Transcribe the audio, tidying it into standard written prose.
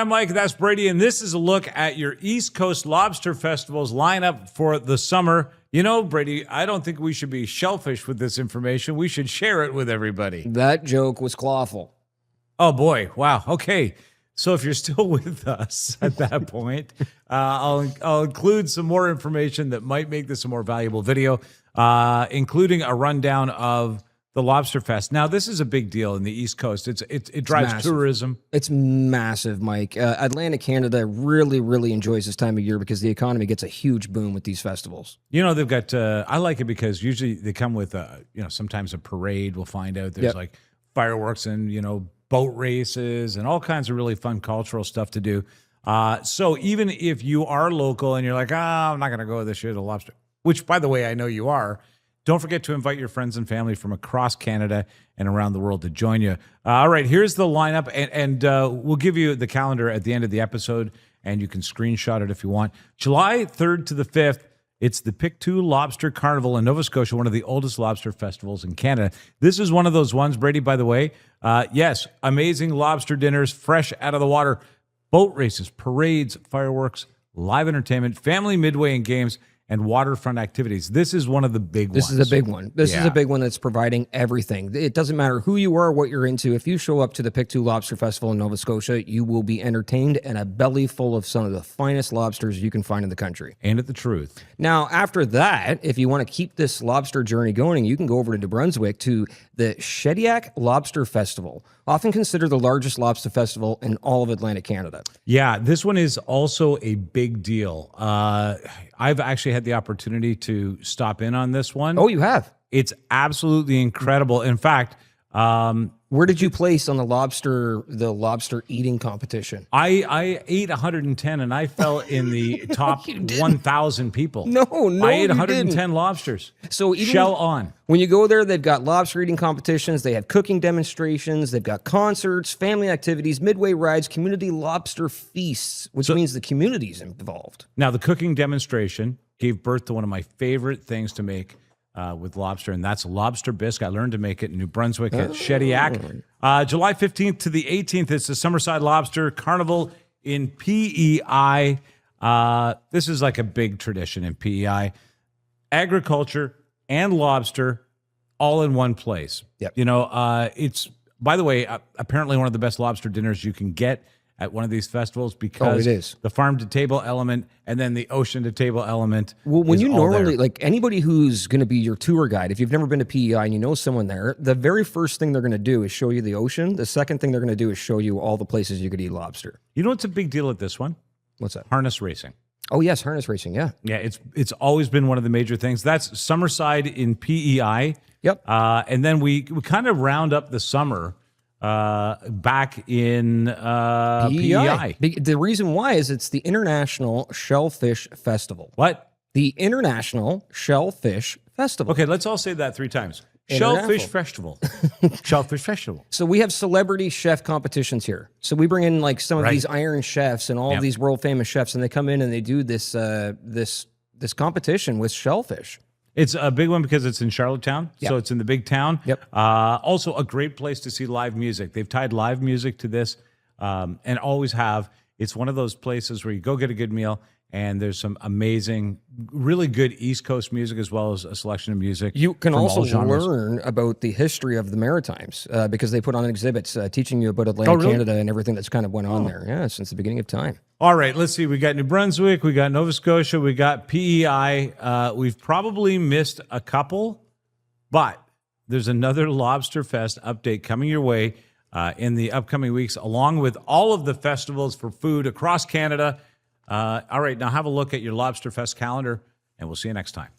I'm Mike. That's Brady, and this is a look at your East Coast Lobster Festival's lineup for the summer. You know, Brady, I don't think we should be shellfish with this information. We should share it with everybody. That joke was clawful. Oh, boy. Wow. Okay. So if you're still with us at that point, I'll include some more information that might make this a more valuable video, including a rundown of the Lobster Fest. Now, this is a big deal in the East Coast. It drives massive. tourism. It's massive, Mike. Atlantic Canada really, really enjoys this time of year because the economy gets a huge boom with these festivals. You know, they've got, I like it because usually they come with, sometimes a parade. We'll find out there's like fireworks and, boat races and all kinds of really fun cultural stuff to do. So even if you are local and you're like, I'm not going to go this year to the Lobster, which, by the way, I know you are, don't forget to invite your friends and family from across Canada and around the world to join you. All right, here's the lineup, and we'll give you the calendar at the end of the episode, and you can screenshot it if you want. July 3rd to the 5th, it's the Pictou Lobster Carnival in Nova Scotia, one of the oldest lobster festivals in Canada. This is one of those ones, Brady, by the way. Yes, amazing lobster dinners, fresh out of the water, boat races, parades, fireworks, live entertainment, family midway and games, and waterfront activities. This is one of the big ones. This is a big one. This is a big one that's providing everything. It doesn't matter who you are, what you're into. If you show up to the Pictou Lobster Festival in Nova Scotia, you will be entertained and a belly full of some of the finest lobsters you can find in the country. Ain't it the truth? Now, after that, if you want to keep this lobster journey going, you can go over to New Brunswick to the Shediac Lobster Festival, often considered the largest lobster festival in all of Atlantic Canada. Yeah, this one is also a big deal. I've actually had the opportunity to stop in on this one. Oh, you have? It's absolutely incredible. In fact, where did you place on the lobster eating competition? I ate 110 and I fell in the top 1,000 people. No, I ate 110 didn't. lobsters. So even shell on. When you go there, they've got lobster eating competitions, they have cooking demonstrations, they've got concerts, family activities, midway rides, community lobster feasts, which means the community's involved. Now, the cooking demonstration gave birth to one of my favorite things to make with lobster, and that's lobster bisque. I learned to make it in New Brunswick at Shediac. July 15th to the 18th, it's the Summerside Lobster Carnival in PEI. This is like a big tradition in PEI. Agriculture and lobster all in one place. Yep. It's, by the way, apparently one of the best lobster dinners you can get at one of these festivals because it is. The farm to table element and then the ocean to table element. Well, when is you all normally, there. like anybody who's going to be your tour guide, if you've never been to PEI and you know someone there, the very first thing they're going to do is show you the ocean. The second thing they're going to do is show you all the places you could eat lobster. You know what's a big deal at this one? What's that? Harness racing. Oh, yes, harness racing, yeah. Yeah, it's always been one of the major things. That's Summerside in PEI. Yep. And then we kind of round up the summer back in PEI. The reason why is it's the International Shellfish Festival. What? The International Shellfish Festival. Okay, let's all say that 3 times. International. Shellfish Festival. Shellfish Festival. So we have celebrity chef competitions here. So we bring in like some of these Iron Chefs and all of these world famous chefs, and they come in and they do this this competition with shellfish. It's a big one because it's in Charlottetown, so it's in the big town. Yep. Also, a great place to see live music. They've tied live music to this, and always have. It's one of those places where you go get a good meal, and there's some amazing, really good East Coast music as well as a selection of music. You can from all also genres. learn about the history of the Maritimes because they put on exhibits teaching you about Atlantic Canada and everything that's kind of went on there. Yeah, since the beginning of time. All right, let's see. We got New Brunswick, we got Nova Scotia, we got PEI. We've probably missed a couple, but there's another Lobster Fest update coming your way in the upcoming weeks, along with all of the festivals for food across Canada. All right, now have a look at your Lobster Fest calendar, and we'll see you next time.